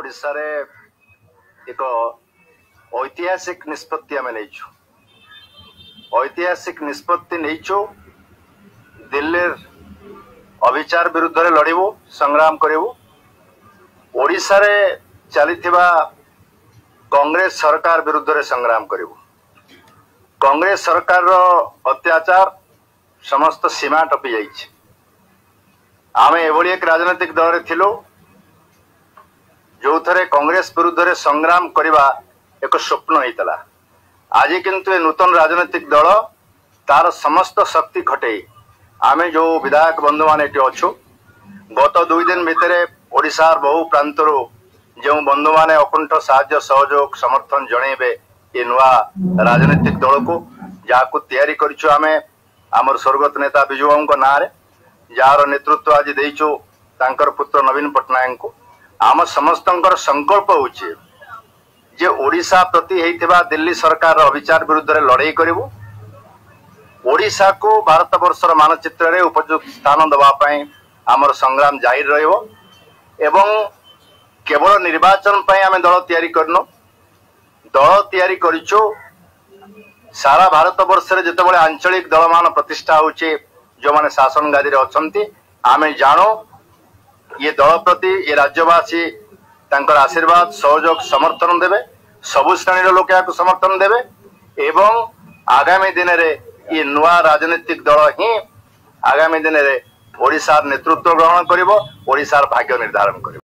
ओडिशा रे एक ऐतिहासिक निष्पत्ति आम नहीं ऐतिहासिक निष्पत्ति नहीं दिल्ली अविचार विरुद्ध रे लड़बू संग्राम करूँ ओडिशा रे चलीथिबा कांग्रेस सरकार विरुद्ध रे संग्राम करूँ कांग्रेस सरकार रो अत्याचार समस्त सीमा टपी जाइए आमे एभली एक राजनीतिक दल रे थिलु जो थरे कांग्रेस विरुद्ध रे संग्राम करबा एक स्वप्न होइतला आज किंतु ए नूतन राजनीतिक दल तार समस्त शक्ति खटई आमे जो विधायक बंधु माने एटी अछु गत 2 दिन भितरे ओडिशार बहु प्रांतरु जो बंधु माने अकुंठ साहाय्य सहयोग समर्थन जणेबे ए नुआ राजनीतिक दल को जाकु तैयारी करिछु आमे आमर स्वर्गत नेता विजू बाबू को नारे जार नेतृत्व आज देइछु तांकर पुत्र नवीन पटनायक को आम समस्तंकर संकल्प होचे जे ओडिशा प्रति हेइथिबा दिल्ली सरकार अविचार विरुद्ध रे लड़ाई करिवु ओडिशा को भारत वर्षर मानचित्र रे उपयुक्त स्थान दबा पई आमर संग्राम जारी रहइबो एवं केवल निर्वाचन पई आमे दल तैयारी करनो दल तैयारी करिछु सारा भारत वर्ष रे जतबेले आंचलिक दल मान प्रतिष्ठा होचे जो माने शासन गादी रे अछंती आमे जानो ये दल प्रति ये राज्यवासी तांकर आशीर्वाद सहयोग समर्थन देवे सबु श्रेणी लोक या समर्थन देवे एवं आगामी दिन रे ये नुआ राजनीतिक दल ही आगामी दिन रे ओडिशार नेतृत्व ग्रहण करिवो ओडिशार भाग्य निर्धारण करिवो।